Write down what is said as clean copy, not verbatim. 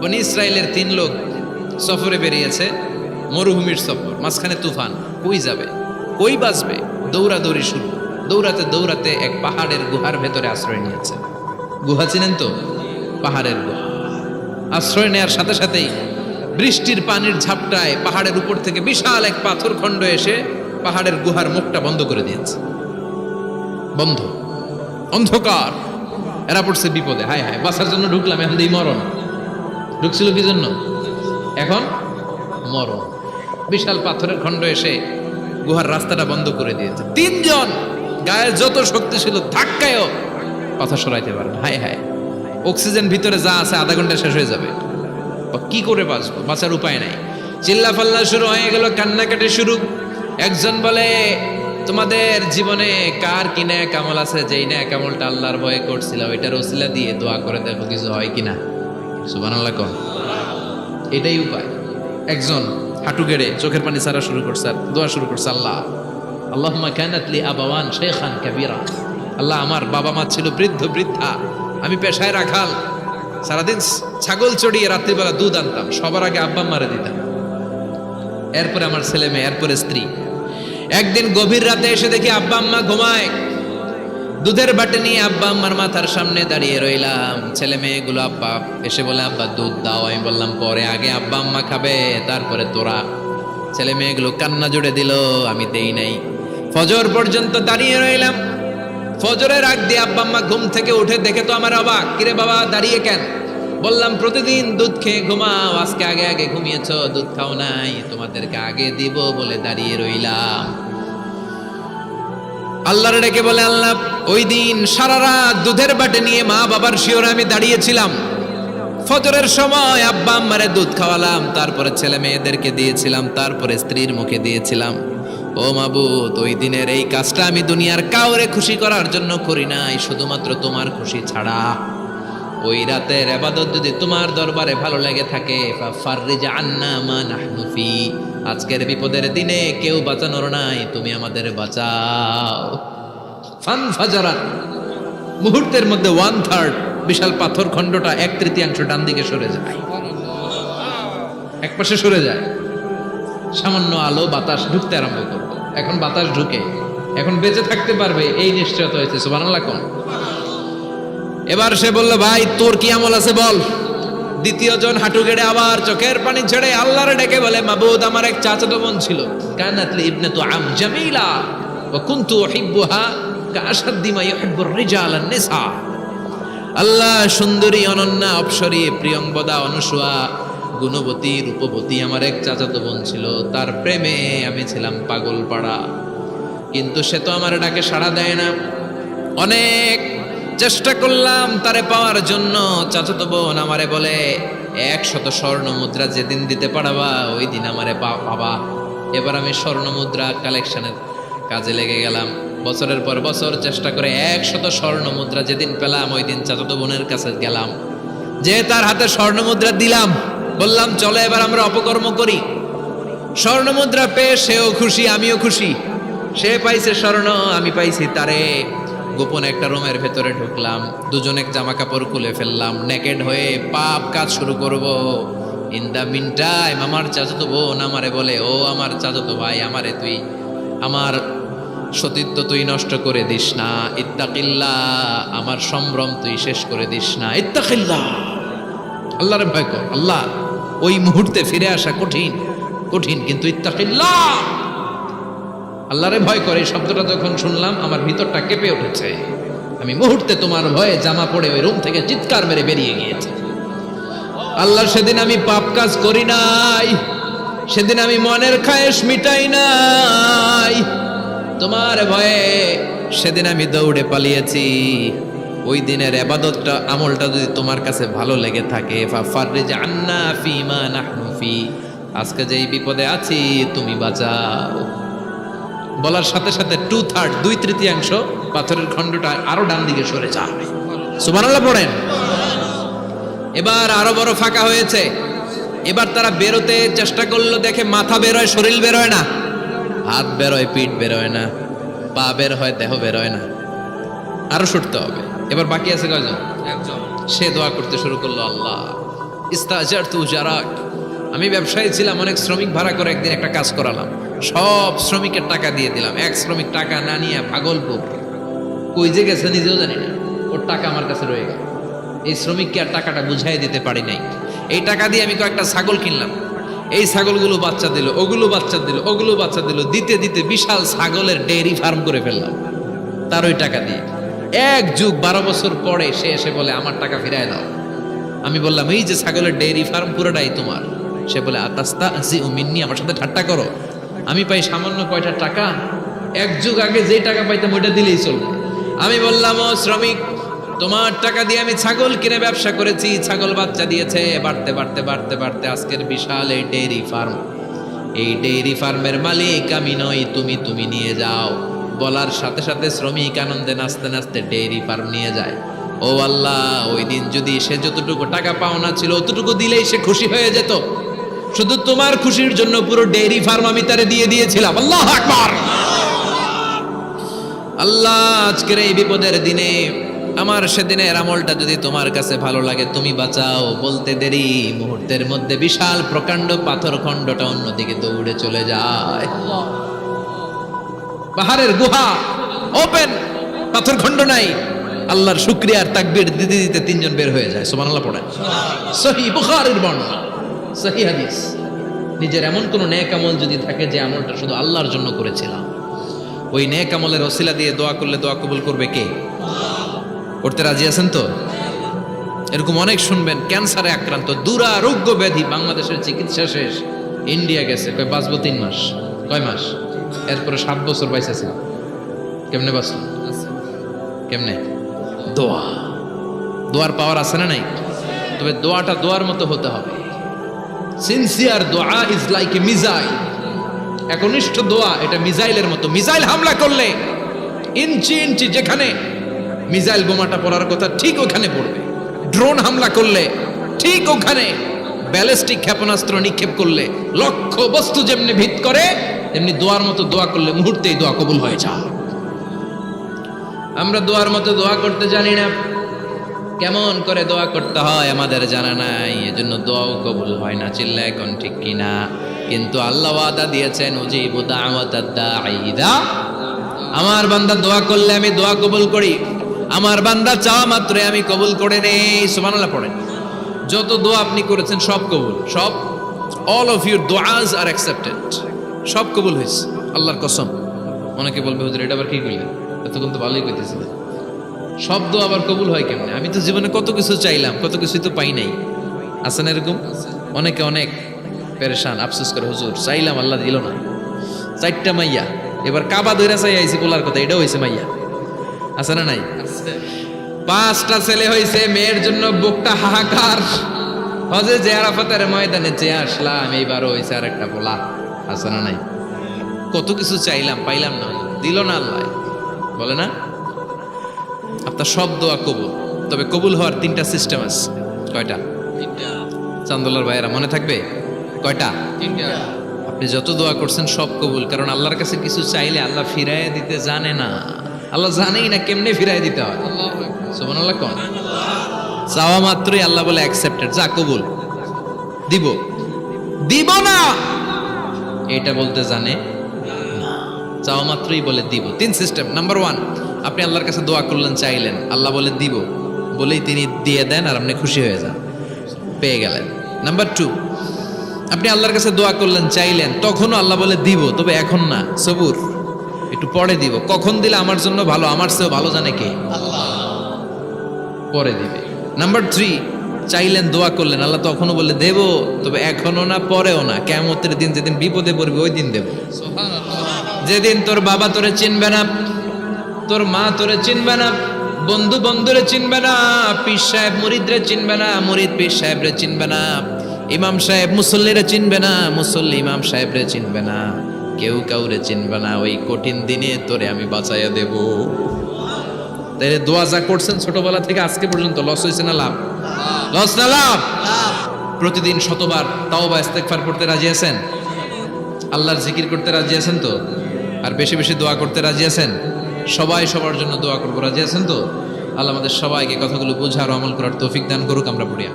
বনি ইসরায়েলের 3 লোক সফরে বেরিয়েছে, মরুভূমির সফর, মাঝখানে তুফান। কই যাবে, কই বাঁচবে, দৌড়াদৌড়ি শুরু। দৌড়াতে দৌড়াতে এক পাহাড়ের গুহার ভেতরে আশ্রয় নিয়েছে। গুহা চিনেন তো? পাহাড়ের গুহা। আশ্রয় নেওয়ার সাথে সাথেই বৃষ্টির পানির ঝাপটায় পাহাড়ের উপর থেকে বিশাল এক পাথর খণ্ড এসে পাহাড়ের গুহার মুখটা বন্ধ করে দিয়েছে। বন্ধ, অন্ধকার। এরা পড়ছে বিপদে। হায় হায়, বাঁচার জন্য ঢুকলাম, এখন দিই মরণ। ঢুকছিল কি জন্য? এখন মরণ। বিশাল পাথরের খণ্ড এসে গুহার রাস্তাটা বন্ধ করে দিয়েছে। 3 জন গায়ের যত শক্তি ছিল ধাক্কায়ও পাথর সরাইতে পারে না। হায় হায়, অক্সিজেন ভিতরে যা আছে আধা ঘন্টা শেষ হয়ে যাবে। কি করে বাঁচবো? বাঁচার উপায় নাই। চিল্লা ফাল্লা শুরু হয়ে গেল, কান্নাকাটি শুরু। একজন বলে, তোমাদের জীবনে কার কি ন্যাক আমল আছে, যেই ন্যাক আমলটা আল্লাহর ভয়ে করছিল ওইটার ওসিলা দিয়ে দোয়া করে দেখো কিছু হয় কিনা। সুবহানাল্লাহ কোন। এটাই উপায়। একজন হাঁটু গেড়ে চোখের পানি ছাড়া শুরু করছে, আর দোয়া শুরু করছে, আল্লাহ আল্লাহুম্মা কানাত লি আবাওয়ান শাইখান কাবীরা। আল্লাহ, আমার বাবা মা ছিল বৃদ্ধ বৃদ্ধা, আমি পেশায় রাখাল, সারাদিন ছাগল চড়িয়ে রাত্রিবেলা দুধ আনতাম, সবার আগে আব্বা মারে দিতাম, এরপরে আমার ছেলে মেয়ে, এরপরে স্ত্রী। একদিন গভীর রাতে এসে দেখি আব্বা আম্মা ঘুমায়। দুধের বাটি নিয়ে আব্বা আম্মার মাথার সামনে দাঁড়িয়ে রইলাম। ছেলে মেয়েগুলো আব্বা এসে বলে, আব্বা দুধ দাও। আমি বললাম পরে, আগে আব্বা আম্মা খাবে, তারপরে তোরা। ছেলে মেয়েগুলো কান্না জুড়ে দিল, আমি দেই নাই। ফজর পর্যন্ত দাঁড়িয়ে রইলাম। ফজরের আগ দিয়ে আব্বা আম্মা ঘুম থেকে উঠে দেখে তো আমার অবাক। কিরে বাবা, দাঁড়িয়ে কেন? বললাম প্রতিদিন দুধ খেয়ে ঘুমাও, আজকে আগে আগে ঘুমিয়েছো, দুধ খাও নাই, তোমাদেরকে আগে দিব বলে দাঁড়িয়ে রইলাম। আল্লাহর ডেকে বলে, আল্লাহ, ওই দিন সারা রাত দুধের বাটি নিয়ে মা বাবার শিওরে আমি দাঁড়িয়েছিলাম। ফজরের সময় আব্বা আম্মারে দুধ খাওয়ালাম, তারপরে ছেলে মেয়েদেরকে দিয়েছিলাম, তারপরে স্ত্রীর মুখে দিয়েছিলাম। ও মাবুদ, ওই দিনের এই কাজটা আমি দুনিয়ার কাউরে খুশি করার জন্য করি নাই, শুধুমাত্র তোমার খুশি ছাড়া। ওই রাতের ইবাদত যদি তোমার দরবারে ভালো লেগে থাকে, ফাফাররিজ আন্না মা নাহনু ফি, আজকের বিপদের দিনে কেউ বাঁচানোর নাই, তুমি আমাদের বাঁচাও। ফানফাজারাত, মুহূর্তের মধ্যে 1/3 বিশাল পাথর খণ্ডটা 1/3 ডান দিকে সরে যায়, এক পাশে সরে যায়। সামান্য আলো বাতাস ঢুকতে আরম্ভ করবে। এখন বাতাস ঢুকে, এখন বেঁচে থাকতে পারবে এই নিশ্চয়তা হয়েছে। সুবহানাল্লাহ কোন। এবার সে বলল, ভাই তোর কি আমল আছে বল। দ্বিতীয় জন হাঁটু গেড়ে আবার চোখের পানি ছেড়ে আল্লাহর ডেকে বলে, মাবুদ, আমার এক চাচাতো বোন ছিল, কানাত লি ইবনাতু আম জামিলা ওয়া কুনতু উহিব্বুহা কাআশাদ্দি মা ইউহিব্বুর রিজাল আন-নিসা। আল্লাহ, সুন্দরী, অনন্যা, অপসরী, প্রিয়ংবদা, অনুসুয়া, গুণবতী, রূপবতী আমার এক চাচাতো বোন ছিল, তার প্রেমে আমি ছিলাম পাগল পাড়া, কিন্তু সে তো আমার ডাকে সাড়া দেয় না। অনেক চেষ্টা করলাম তারে পাওয়ার জন্য। চাচাতো বোন আমারে বলে, 100 স্বর্ণ মুদ্রা যেদিন দিতে পারবা ওই দিন আমারে পাবা। এবার আমি স্বর্ণ মুদ্রা কালেকশনের কাজে লেগে গেলাম। বছরের পর বছর চেষ্টা করে 100 স্বর্ণ মুদ্রা যেদিন পেলাম ওই দিন চাচাতো বোনের কাছে গেলাম, যে তার হাতে স্বর্ণ মুদ্রা দিলাম, বললাম চলো এবার আমরা অপকর্ম করি। স্বর্ণ মুদ্রা পেয়ে সেও খুশি, আমিও খুশি। সে পাইছে স্বর্ণ, আমি পাইছি তারে। গোপন একটা রুমের ভেতরে ঢুকলাম, দুজনে জামা কাপড় খুলে ফেললাম, নেকেড হয়ে পাপ কাজ শুরু করব। ইন দা মিন টাইম আমার চাচাতো বোন আমারে বলে, ও আমার চাচাতো ভাই, আমারে তুই, আমার সতীত্ব তুই নষ্ট করে দিস না, ইত্তাকিল্লাহ, আমার সম্ভ্রম তুই শেষ করে দিস না, ইত্তাকিল্লাহ, আল্লাহরে ভয় কর। আল্লাহ, ওই মুহূর্তে ফিরে আসা কঠিন কঠিন, কিন্তু ইত্তাকিল্লাহ, আল্লাহরে ভয় করে। এই শব্দটা যখন শুনলাম আমার ভিতরটা কেঁপে উঠেছে। আমি মুহূর্তে তোমার ভয়ে জামা পড়ে ওই রুম থেকে চিৎকার মেরে বেরিয়ে গিয়েছি। আল্লাহ, সেদিন আমি পাপ কাজ করি নাই, সেদিন আমি মনের খায়েশ মিটাই নাই, তোমার ভয়ে সেদিন আমি দৌড়ে পালিয়েছি। ওই দিনের ইবাদতটা, আমলটা যদি তোমার কাছে ভালো লেগে থাকে, ফাফাররিজ আন্না ফিমা নাহনু ফি, আজকে যেই বিপদে আছি তুমি বাঁচাও। বলার সাথে সাথে 2/3 2/3 পাথরের খণ্ডটা আরো ডান দিকে সরে যায়। সুবহানাল্লাহ পড়েন। এবার আরো বড় ফাঁকা হয়েছে। এবার তারা বেরোতে চেষ্টা করলো, দেখে মাথা বেরোয়, শরীর বেরোয় না, হাত বেরোয়, পিঠ বেরোয় না, পা বের হয়, দেহ বেরোয় না, আরো ছুটতে হবে। এবার বাকি আছে কয়জন? একজন। সে দোয়া করতে শুরু করলো, আল্লাহ ইস্তাজারতু উজারাক, আমি ব্যবসায়ী ছিলাম, অনেক শ্রমিক ভাড়া করে একদিন একটা কাজ করালাম, সব শ্রমিকের টাকা দিয়ে দিলাম। এক শ্রমিক টাকা না নিয়ে ভাগলপুর কই যে গেছে নিজেও জানি না, ওর টাকা আমার কাছে রয়ে গেল। এই শ্রমিককে আর টাকাটা বুঝাই দিতে পারি নাই। এই টাকা দিয়ে আমি কয়েকটা ছাগল কিনলাম, এই ছাগলগুলো বাচ্চা দিল, ওগুলো বাচ্চা দিল, ওগুলো বাচ্চা দিল, দিতে দিতে বিশাল ছাগলের ডেয়ারি ফার্ম করে ফেললাম তার ওই টাকা দিয়ে। এক যুগ 12 বছর পরে সে এসে বলে আমার টাকা ফিরায় দাও। আমি বললাম এই যে ছাগলের ডেয়ারি ফার্ম পুরোটাই তোমার। সে বলে আতাস্তা জি মিন্নি, আমার সাথে ঠাট্টা করো? আমি পাই সামান্য কয়টা টাকা, এক যুগ আগে যে টাকা পাইতাম ওইটা দিলেই চলবে। আমি বললাম ও শ্রমিক, তোমার টাকা দিয়ে আমি ছাগল কিনে ব্যবসা করেছি, ছাগল বাচ্চা দিয়েছে, বাড়তে বাড়তে বাড়তে বাড়তে আজকের বিশাল এই ডেয়ারি ফার্ম। এই ডেয়ারি ফার্মের মালিক আমি নই, তুমি নিয়ে যাও। বলার সাথে সাথে শ্রমিক আনন্দে নাচতে নাচতে ডেয়ারি ফার্ম নিয়ে যায়। ও আল্লাহ, ওই দিন যদি সে যতটুকু টাকা পাওনা ছিল অতটুকু দিলেই সে খুশি হয়ে যেত। শুধু তোমার খুশির জন্য পুরো ডেয়ারি ফার্ম আমি তারে দিয়ে দিয়েছিলাম। আল্লাহু আকবার। আল্লাহ, আজকের এই বিপদের দিনে আমার সেদিনের আমলটা যদি তোমার কাছে ভালো লাগে তুমি বাঁচাও। বলতে দেরি, মুহূর্তের মধ্যে বিশাল প্রকাণ্ড পাথর খণ্ডটা অন্যদিকে দৌড়ে চলে যায়। পাহাড়ের গুহা ওপেন, পাথর খণ্ড নাই। আল্লাহর শুকরিয়ার তাকবীর দিতে দিতে 3 জন বের হয়ে যায়। সুবহানাল্লাহ পড়েন। সহিহ বুখারীর বর্ণনা, সহিহ হাদিস। নিজের এমন কোন নেক আমল যদি থাকে যে আমলটা শুধু আল্লাহর জন্য করেছিলাম, ওই নেক আমলের ওসিলা দিয়ে দোয়া করলে দোয়া কবুল করবে কে? করতে রাজি আছেন তো? এরকম অনেক শুনবেন ক্যান্সারে আক্রান্ত, দুরারোগ্য ব্যাধি, বাংলাদেশের চিকিৎসা শেষ, ইন্ডিয়া গেছে, কয় বাঁচবো 3 মাস। কয় মাস? এরপরে 7 বছর বাইসেছে। কেমনে বাঁচল? কেমনে? দোয়া। দোয়ার পাওয়ার আছে না নাই? তবে দোয়াটা দোয়ার মতো হতে হবে। সিনসিয়ার দোয়া ইজ লাইক এ মিসাইল। একনিষ্ঠ দোয়া এটা মিসাইলের মতো। মিসাইল হামলা করলে ইঞ্চি ইঞ্চি যেখানে মিসাইল বোমাটা পড়ার কথা ঠিক ওখানে পড়বে। ড্রোন হামলা করলে ঠিক ওখানে, ব্যালিস্টিক ক্ষেপণাস্ত্র নিক্ষেপ করলে লক্ষ্য বস্তু যেমনি ভিত করে, তেমনি দোয়ার মতো দোয়া করলে মুহূর্তেই দোয়া কবুল হয়ে যায়। আমরা দোয়ার মতো দোয়া করতে জানি না, কেমন করে দোয়া করতে হয় আমাদের জানা নাই, এজন্য দোয়াও কবুল হয় না। চিল্লা এখন ঠিক কিনা? কিন্তু আল্লাহ ওয়াদা দিয়েছেন উজিবু দাওয়াতাদ দাঈ ইযা, আমার বান্দা দোয়া করলে আমি দোয়া কবুল করি, আমার বান্দা চাওয়া মাত্রই আমি কবুল করে নেই। সুবহানাল্লাহ পড়েন। যত দোয়া আপনি করেছেন সব কবুল, সব, all of your duas are accepted, সব কবুল হয়েছে আল্লাহর কসম। অনেকে বলবে হুজুর এটা আবার কি কইলেন, এতক্ষণ তো ভালোই কইতেছিলেন, সব দোয়া আবার কবুল হয় কেমনে? আমি তো জীবনে কত কিছু চাইলাম, কত কিছুই তো পাই নাই। আছে না এরকম? অনেকে অনেক পেরেশান, আফসোস করে হুজুর চাইলাম আল্লাহ দিল না। 4টা মাইয়া, এবার কাবা ধইরা চাই আইছি বলার কথা, এটাও হয়েছে মাইয়া। আছে না নাই? 5টা ছেলে হয়েছে, মেয়ের জন্য বুকটা হাহাকার। হজে যে আরাফাতের ময়দানে চেয়ে আসলাম, এইবারও হয়েছে আর একটা বলা। আছে না নাই? কত কিছু চাইলাম, পাইলাম না, দিল না আল্লাহ। বলে না আপনার সব দোয়া কবুল, তবে কবুল হওয়ার 3টা সিস্টেম আছে। কয়টা? 3টা। চান্দোলার ভাইয়েরা মনে থাকবে? কয়টা? 3টা। আপনি যত দোয়া করছেন সব কবুল, কারণ আল্লাহর কাছে কিছু চাইলে আল্লাহ ফিরাইয়া দিতে জানে না। আল্লাহ জানেই না কেমনে ফিরাইয়া দিতে হয়। সুবহানাল্লাহ কোন? চাওয়া মাত্রই আল্লাহ বলে অ্যাকসেপ্টেড, যা কবুল, দিব দিব না এটা বলতে জানে না, চাওয়া মাত্রই বলে দিব। 3 সিস্টেম। নাম্বার 1, আপনি আল্লাহর কাছে দোয়া করলেন, চাইলেন, আল্লাহ বলে দিব, বলেই তিনি দিয়ে দেন আর আপনি খুশি হয়ে যান, পেয়ে গেলেন। নাম্বার 2, আপনি আল্লাহর কাছে দোয়া করলেন, চাইলেন, তখনও আল্লাহ বলে দিব, তবে এখন না, সবুর, একটু পরে দিব। কখন দিলে আমার জন্য ভালো, আমার চেয়েও ভালো জানে কে? আল্লাহ, পরে দিবে। নাম্বার 3, চাইলেন, দোয়া করলেন, আল্লাহ তখনও বলে দেব, তবে এখনো না, পরেও না, কিয়ামতের দিন যেদিন বিপদে পড়বে ওই দিন দেব। যেদিন তোর বাবা তোরে চিনবে না, তোর মা তোরে চিনবে না, বন্ধু বন্ধুরে চিনবে না, পীর সাহেব মুরিদরে চিনবে না, মুরিদ পীর সাহেবরে চিনবে না, ইমাম সাহেব মুসল্লিরে চিনবে না, মুসল্লি ইমাম সাহেবরে চিনবে না, কেউ কাউরে চিনবে না। ওই কঠিন দিনে তোরে আমি বাঁচাইয়া দেব। তাইলে দোয়া যা করছেন ছোটবেলা থেকে আজকে পর্যন্ত, লস হয়েছে না লাভ? লস না লাভ? প্রতিদিন শতবার তাওবা ইস্তেগফার করতে রাজি আছেন? আল্লাহর জিকির করতে রাজি আছেন তো? আর বেশি বেশি দোয়া করতে রাজি আছেন? সবাই সবার জন্য দোয়া করবো, রাজি আছেন তো? আল্লাহ আমাদের সবাইকে কথাগুলো বোঝার, আমল করার তৌফিক দান করুক। আমরা পড়ি।